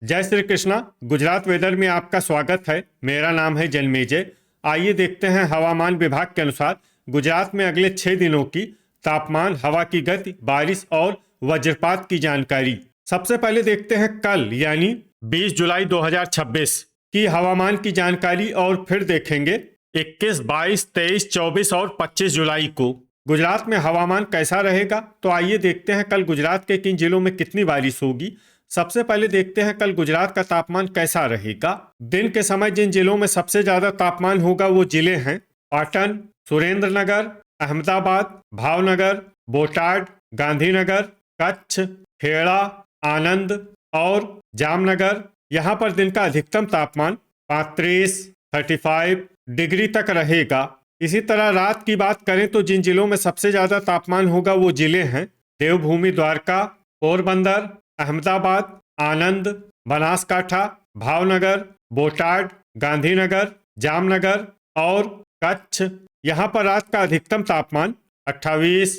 जय श्री कृष्णा। गुजरात वेदर में आपका स्वागत है। मेरा नाम है जन्मेजय। आइए देखते हैं हवामान विभाग के अनुसार गुजरात में अगले 6 दिनों की तापमान, हवा की गति, बारिश और वज्रपात की जानकारी। सबसे पहले देखते हैं कल यानी 20 जुलाई 2026 की हवामान की जानकारी और फिर देखेंगे 21, 22, 23, 24 और 25 जुलाई को गुजरात में हवामान कैसा रहेगा। तो आइए देखते हैं कल गुजरात के किन जिलों में कितनी बारिश होगी। सबसे पहले देखते हैं कल गुजरात का तापमान कैसा रहेगा। दिन के समय जिन जिलों में सबसे ज्यादा तापमान होगा वो जिले हैं पाटन, सुरेंद्रनगर, अहमदाबाद, भावनगर, बोटाड, गांधीनगर, कच्छ, खेड़ा, आनंद और जामनगर। यहाँ पर दिन का अधिकतम तापमान 35 डिग्री तक रहेगा। इसी तरह रात की बात करें तो जिन जिलों में सबसे ज्यादा तापमान होगा वो जिले हैं देवभूमि, द्वारका, पोरबंदर, अहमदाबाद, आनंद, बनासकाठा, भावनगर, बोटाड, गांधीनगर, जामनगर और कच्छ। यहाँ पर रात का अधिकतम तापमान 28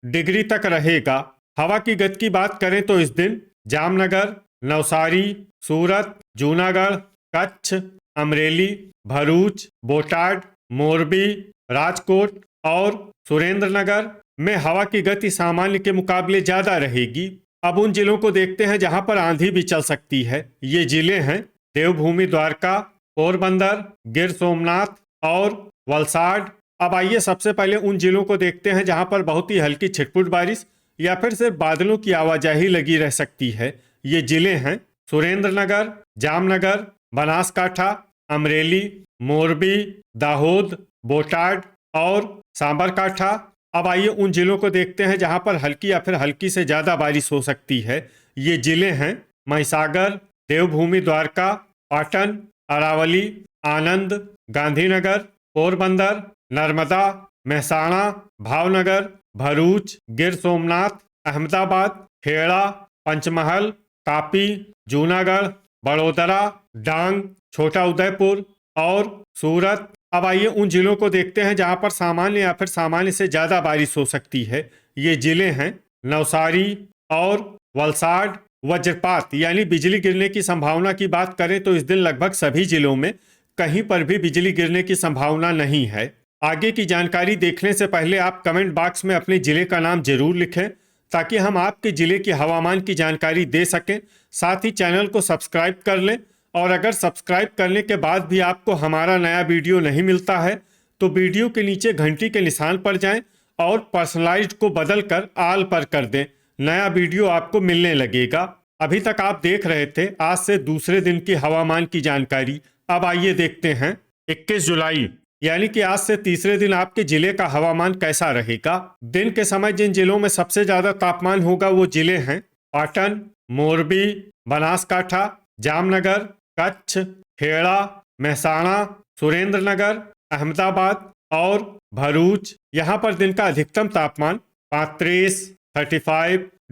डिग्री तक रहेगा। हवा की गति की बात करें तो इस दिन जामनगर, नवसारी, सूरत, जूनागढ़, कच्छ, अमरेली, भरूच, बोटाड, मोरबी, राजकोट और सुरेंद्रनगर में हवा की गति सामान्य के मुकाबले ज्यादा रहेगी। अब उन जिलों को देखते हैं जहां पर आंधी भी चल सकती है। ये जिले हैं देवभूमि, द्वारका, पोरबंदर, गिर सोमनाथ और वलसाड। अब आइए सबसे पहले उन जिलों को देखते हैं जहां पर बहुत ही हल्की छिटपुट बारिश या फिर सिर्फ बादलों की आवाजाही लगी रह सकती है। ये जिले हैं सुरेंद्रनगर, जामनगर, बनासकाठा, अमरेली, मोरबी, दाहोद, बोटाड और सांबरकाठा। अब आइए उन जिलों को देखते हैं जहां पर हल्की या फिर हल्की से ज्यादा बारिश हो सकती है। ये जिले हैं महिसागर, देवभूमि, द्वारका, पाटन, अरावली, आनंद, गांधीनगर, पोरबंदर, नर्मदा, महसाणा, भावनगर, भरूच, गिर सोमनाथ, अहमदाबाद, खेड़ा, पंचमहल, तापी, जूनागढ़, बड़ोदरा, डांग, छोटा उदयपुर और सूरत। अब आइए उन जिलों को देखते हैं जहां पर सामान्य या फिर सामान्य से ज्यादा बारिश हो सकती है। ये जिले हैं नवसारी और वलसाड। वज्रपात यानी बिजली गिरने की संभावना की बात करें तो इस दिन लगभग सभी जिलों में कहीं पर भी बिजली गिरने की संभावना नहीं है। आगे की जानकारी देखने से पहले आप कमेंट बॉक्स में अपने जिले का नाम जरूर लिखें ताकि हम आपके जिले की हवामान की जानकारी दे सकें। साथ ही चैनल को सब्सक्राइब कर लें और अगर सब्सक्राइब करने के बाद भी आपको हमारा नया वीडियो नहीं मिलता है तो वीडियो के नीचे घंटी के निशान पर जाएं और पर्सनलाइज्ड को बदलकर ऑल पर कर दें। नया वीडियो आपको मिलने लगेगा। अभी तक आप देख रहे थे आज से दूसरे दिन की हवामान की जानकारी। अब आइए देखते हैं 21 जुलाई यानी कि आज से तीसरे दिन आपके जिले का हवामान कैसा रहेगा। दिन के समय जिन जिलों में सबसे ज्यादा तापमान होगा वो जिले हैं पाटन, मोरबी, बनासकाठा, जामनगर, कच्छ, खेड़ा, महसाणा, सुरेंद्रनगर, अहमदाबाद और भरूच। यहाँ पर दिन का अधिकतम तापमान 35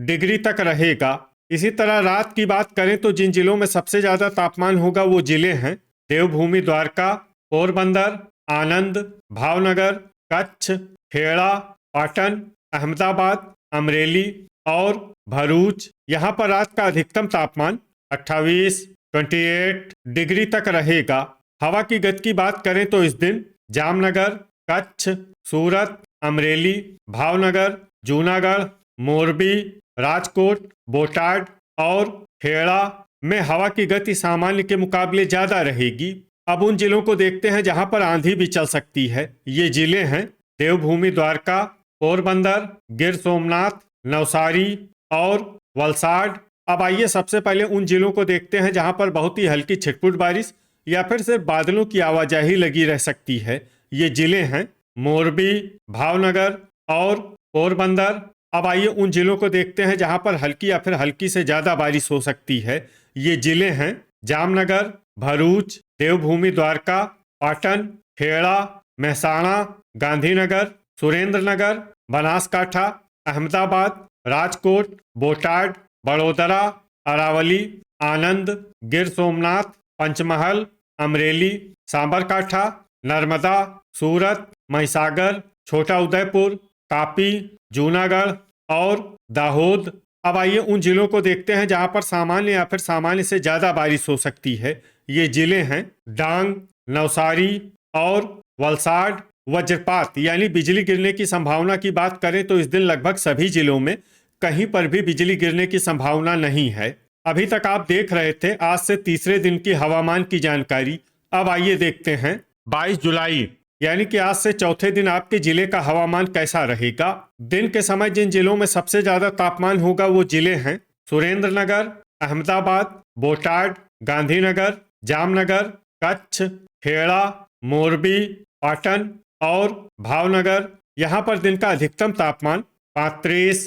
डिग्री तक रहेगा। इसी तरह रात की बात करें तो जिन जिलों में सबसे ज्यादा तापमान होगा वो जिले हैं देवभूमि, द्वारका, पोरबंदर, आनंद, भावनगर, कच्छ, खेड़ा, पाटन, अहमदाबाद, अमरेली और भरूच। यहाँ पर रात का अधिकतम तापमान 28 डिग्री तक रहेगा। हवा की गति की बात करें तो इस दिन जामनगर, कच्छ, सूरत, अमरेली, भावनगर, जूनागढ़, मोरबी, राजकोट, बोटाड और खेड़ा में हवा की गति सामान्य के मुकाबले ज्यादा रहेगी। अब उन जिलों को देखते हैं जहां पर आंधी भी चल सकती है। ये जिले हैं देवभूमि, द्वारका, पोरबंदर, गिर सोमनाथ, नवसारी और वलसाड। अब आइए सबसे पहले उन जिलों को देखते हैं जहां पर बहुत ही हल्की छिटपुट बारिश या फिर सिर्फ बादलों की आवाजाही लगी रह सकती है। ये जिले हैं मोरबी, भावनगर और पोरबंदर। अब आइए उन जिलों को देखते हैं जहां पर हल्की या फिर हल्की से ज्यादा बारिश हो सकती है। ये जिले हैं जामनगर, भरूच, देवभूमि, द्वारका, पाटन, खेड़ा, महसाणा, गांधीनगर, सुरेंद्रनगर, बनासकाठा, अहमदाबाद, राजकोट, बोटाड, बड़ोदरा, अरावली, आनंद, गिर सोमनाथ, पंचमहल, अमरेली, सांबरकाठा, नर्मदा, सूरत, महिसागर, छोटा उदयपुर, तापी, जूनागढ़ और दाहोद अब आइए उन जिलों को देखते हैं जहां पर सामान्य या फिर सामान्य से ज्यादा बारिश हो सकती है। ये जिले हैं डांग, नवसारी और वलसाड। वज्रपात यानी बिजली गिरने की संभावना की बात करें तो इस दिन लगभग सभी जिलों में कहीं पर भी बिजली गिरने की संभावना नहीं है। अभी तक आप देख रहे थे आज से तीसरे दिन की हवामान की जानकारी। अब आइए देखते हैं 22 जुलाई यानी कि आज से चौथे दिन आपके जिले का हवामान कैसा रहेगा। दिन के समय जिन जिलों में सबसे ज्यादा तापमान होगा वो जिले हैं सुरेंद्र नगर, अहमदाबाद, बोटाड, गांधीनगर, जामनगर, कच्छ, खेड़ा, मोरबी, पाटन और भावनगर। यहाँ पर दिन का अधिकतम तापमान 35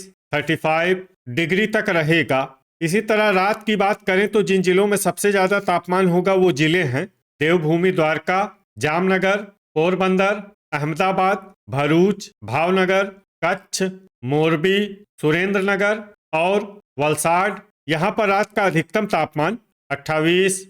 डिग्री तक रहेगा। इसी तरह रात की बात करें तो जिन जिलों में सबसे ज्यादा तापमान होगा वो जिले हैं देवभूमि द्वारका, जामनगर, पोरबंदर, अहमदाबाद, भरूच, भावनगर, कच्छ, मोरबी, सुरेंद्रनगर और वलसाड। यहाँ पर रात का अधिकतम तापमान 28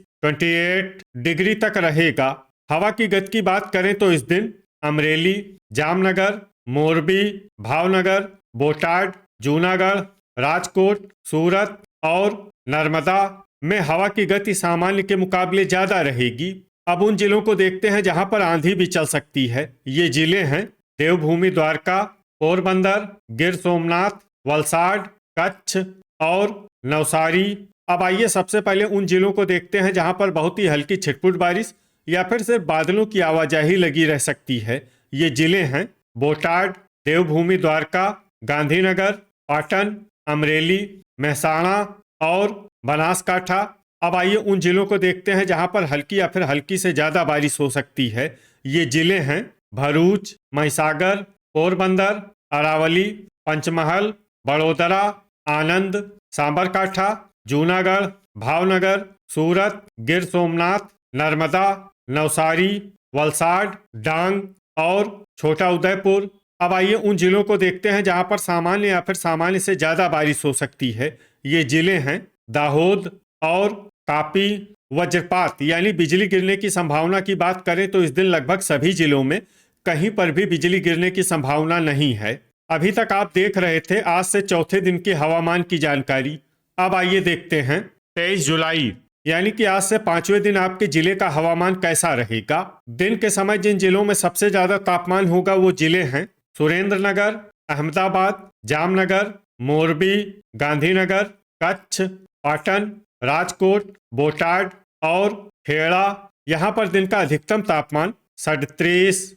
डिग्री तक रहेगा। हवा की गति की बात करें तो इस दिन अमरेली, जामनगर, मोरबी, भावनगर, बोटाड, जूनागढ़, राजकोट, सूरत और नर्मदा में हवा की गति सामान्य के मुकाबले ज्यादा रहेगी। अब उन जिलों को देखते हैं जहां पर आंधी भी चल सकती है। ये जिले हैं देवभूमि द्वारका, पोरबंदर, गिर सोमनाथ, वलसाड, कच्छ और नवसारी। अब आइए सबसे पहले उन जिलों को देखते हैं जहां पर बहुत ही हल्की छिटपुट बारिश या फिर सिर्फ बादलों की आवाजाही लगी रह सकती है। ये जिले हैं बोटाड, देवभूमि द्वारका, गांधीनगर, पाटन, अमरेली, महसाणा और बनासकाठा। अब आइए उन जिलों को देखते हैं जहां पर हल्की या फिर हल्की से ज्यादा बारिश हो सकती है। ये जिले हैं भरूच, महिसागर, पोरबंदर, अरावली, पंचमहल, बड़ोदरा, आनंद, सांबरकाठा, जूनागढ़, भावनगर, सूरत, गिर सोमनाथ, नर्मदा, नवसारी, वलसाड, डांग और छोटा उदयपुर। अब आइए उन जिलों को देखते हैं जहां पर सामान्य या फिर सामान्य से ज्यादा बारिश हो सकती है। ये जिले हैं दाहोद और कापी। वज्रपात यानी बिजली गिरने की संभावना की बात करें तो इस दिन लगभग सभी जिलों में कहीं पर भी बिजली गिरने की संभावना नहीं है। अभी तक आप देख रहे थे आज से चौथे दिन के हवामान की जानकारी। अब आइए देखते हैं 23 जुलाई यानी कि आज से पांचवें दिन आपके जिले का हवामान कैसा रहेगा। दिन के समय जिन जिलों में सबसे ज्यादा तापमान होगा वो जिले हैं सुरेंद्रनगर, अहमदाबाद, जामनगर, मोरबी, गांधीनगर, कच्छ, पाटन, राजकोट, बोटाड और खेड़ा। यहाँ पर दिन का अधिकतम तापमान 37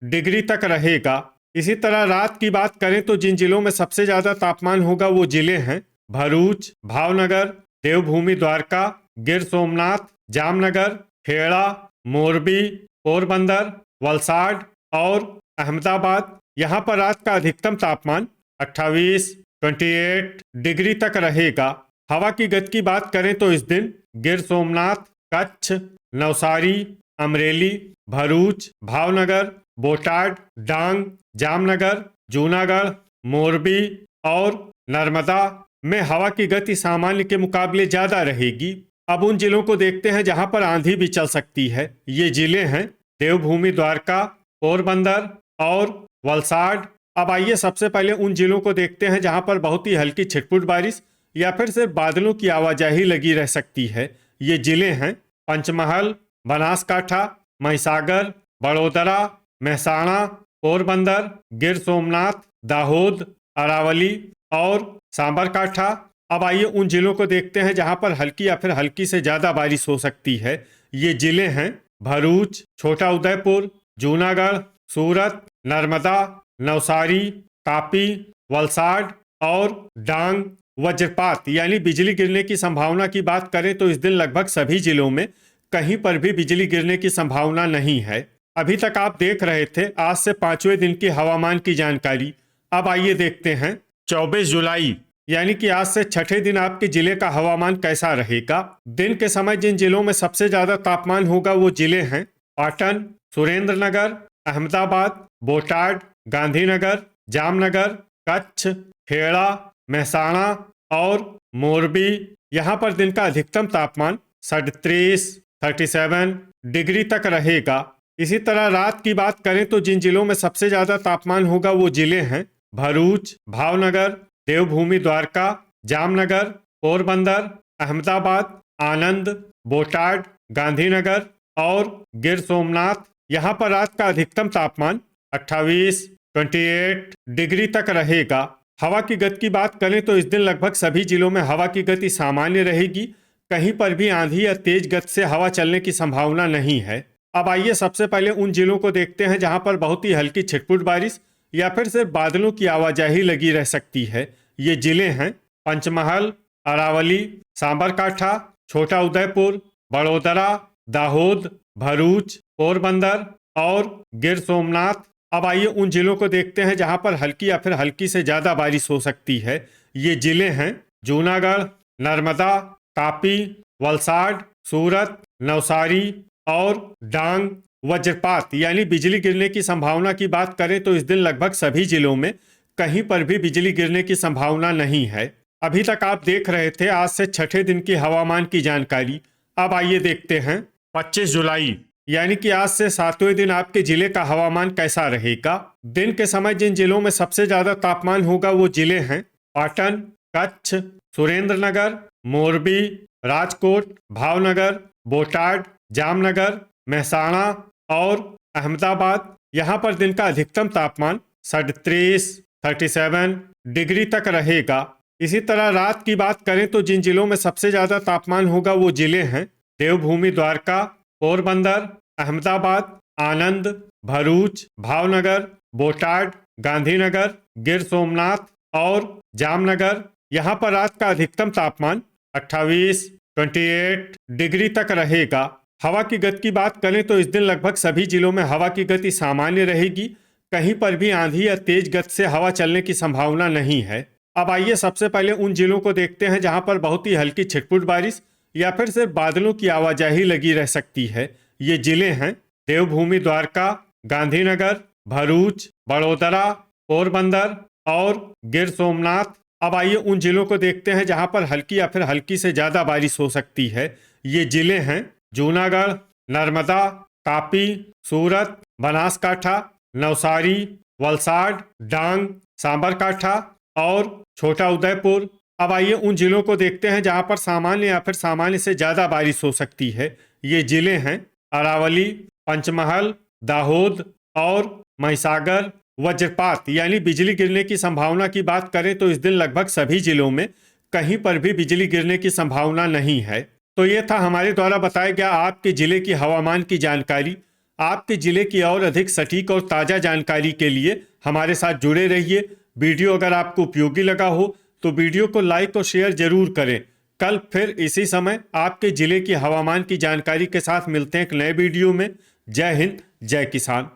डिग्री तक रहेगा। इसी तरह रात की बात करें तो जिन जिलों में सबसे ज्यादा तापमान होगा वो जिले हैं भरूच, भावनगर, देवभूमि द्वारका, गिर सोमनाथ, जामनगर, खेड़ा, मोरबी, पोरबंदर, वलसाड और अहमदाबाद। यहाँ पर रात का अधिकतम तापमान 28 डिग्री तक रहेगा। हवा की गति की बात करें तो इस दिन गिर सोमनाथ, कच्छ, नवसारी, अमरेली, भरूच, भावनगर, बोटाड, डांग, जामनगर, जूनागढ़, मोरबी और नर्मदा में हवा की गति सामान्य के मुकाबले ज्यादा रहेगी। अब उन जिलों को देखते हैं जहां पर आंधी भी चल सकती है। ये जिले हैं देवभूमि द्वारका, पोरबंदर और वलसाड। अब आइए सबसे पहले उन जिलों को देखते हैं जहां पर बहुत ही हल्की छिटपुट बारिश या फिर सिर्फ बादलों की आवाजाही लगी रह सकती है। ये जिले हैं पंचमहल, बनासकाठा, महिसागर, बड़ोदरा, महसाणा, पोरबंदर, गिर सोमनाथ, दाहोद, अरावली और सांबरकाठा। अब आइए उन जिलों को देखते हैं जहां पर हल्की या फिर हल्की से ज्यादा बारिश हो सकती है। ये जिले हैं भरूच, छोटा उदयपुर, जूनागढ़, सूरत, नर्मदा, नवसारी, कापी, वलसाड और डांग। वज्रपात यानी बिजली गिरने की संभावना की बात करें तो इस दिन लगभग सभी जिलों में कहीं पर भी बिजली गिरने की संभावना नहीं है। अभी तक आप देख रहे थे आज से पांचवें दिन की हवामान की जानकारी। अब आइए देखते हैं 24 जुलाई यानी कि आज से छठे दिन आपके जिले का हवामान कैसा रहेगा। दिन के समय जिन जिलों में सबसे ज्यादा तापमान होगा वो जिले हैं पाटन, सुरेंद्रनगर, अहमदाबाद, बोटाड, गांधीनगर, जामनगर, कच्छ, खेड़ा, महसाणा और मोरबी। यहाँ पर दिन का अधिकतम तापमान 37 डिग्री तक रहेगा। इसी तरह रात की बात करें तो जिन जिलों में सबसे ज्यादा तापमान होगा वो जिले हैं भरूच, भावनगर, देवभूमि द्वारका, जामनगर, पोरबंदर, अहमदाबाद, आनंद, बोटाड, गांधीनगर और गिर सोमनाथ। यहाँ पर रात का अधिकतम तापमान 28 डिग्री तक रहेगा। हवा की गति की बात करें तो इस दिन लगभग सभी जिलों में हवा की गति सामान्य रहेगी। कहीं पर भी आंधी या तेज गति से हवा चलने की संभावना नहीं है। अब आइए सबसे पहले उन जिलों को देखते हैं जहां पर बहुत ही हल्की छिटपुट बारिश या फिर सिर्फ बादलों की आवाजाही लगी रह सकती है। ये जिले हैं पंचमहल, अरावली, सांबरकाठा, छोटा उदयपुर, बड़ोदरा, दाहोद, भरूच, पोरबंदर और गिर सोमनाथ। अब आइए उन जिलों को देखते हैं जहां पर हल्की या फिर हल्की से ज्यादा बारिश हो सकती है। ये जिले हैं जूनागढ़, नर्मदा, तापी, वलसाड, सूरत, नवसारी और डांग। वज्रपात यानी बिजली गिरने की संभावना की बात करें तो इस दिन लगभग सभी जिलों में कहीं पर भी बिजली गिरने की संभावना नहीं है। अभी तक आप देख रहे थे आज से छठे दिन की हवामान की जानकारी। अब आइए देखते हैं 25 जुलाई यानी कि आज से 7वें दिन आपके जिले का हवामान कैसा रहेगा। दिन के समय जिन जिलों में सबसे ज्यादा तापमान होगा वो जिले हैं पाटन, कच्छ, सुरेंद्रनगर, मोरबी, राजकोट, भावनगर, बोटाड, जामनगर, मेहसाणा और अहमदाबाद। यहाँ पर दिन का अधिकतम तापमान 37 डिग्री तक रहेगा। इसी तरह रात की बात करें तो जिन जिलों में सबसे ज्यादा तापमान होगा वो जिले हैं देवभूमि द्वारका, पोरबंदर, अहमदाबाद, आनंद, भरूच, भावनगर, बोटाड, गांधीनगर, गिर सोमनाथ और जामनगर। यहाँ पर रात का अधिकतम तापमान 28 डिग्री तक रहेगा। हवा की गति की बात करें तो इस दिन लगभग सभी जिलों में हवा की गति सामान्य रहेगी। कहीं पर भी आंधी या तेज गति से हवा चलने की संभावना नहीं है। अब आइए सबसे पहले उन जिलों को देखते हैं जहां पर बहुत ही हल्की छिटपुट बारिश या फिर सिर्फ बादलों की आवाजाही लगी रह सकती है। ये जिले हैं देवभूमि द्वारका, गांधीनगर, भरूच, बड़ोदरा, पोरबंदर और गिर सोमनाथ। अब आइए उन जिलों को देखते हैं जहां पर हल्की या फिर हल्की से ज्यादा बारिश हो सकती है। ये जिले हैं जूनागढ़, नर्मदा, तापी, सूरत, बनासकाठा, नवसारी, वलसाड, डांग, सांबरकाठा और छोटा उदयपुर। अब आइए उन जिलों को देखते हैं जहां पर सामान्य या फिर सामान्य से ज्यादा बारिश हो सकती है। ये जिले हैं अरावली, पंचमहल, दाहोद और महिसागर। वज्रपात यानी बिजली गिरने की संभावना की बात करें तो इस दिन लगभग सभी जिलों में कहीं पर भी बिजली गिरने की संभावना नहीं है। तो ये था हमारे द्वारा बताया गया आपके जिले की हवामान की जानकारी। आपके जिले की और अधिक सटीक और ताज़ा जानकारी के लिए हमारे साथ जुड़े रहिए। वीडियो अगर आपको उपयोगी लगा हो तो वीडियो को लाइक और शेयर जरूर करें। कल फिर इसी समय आपके जिले की हवामान की जानकारी के साथ मिलते हैं एक नए वीडियो में। जय हिंद, जय किसान।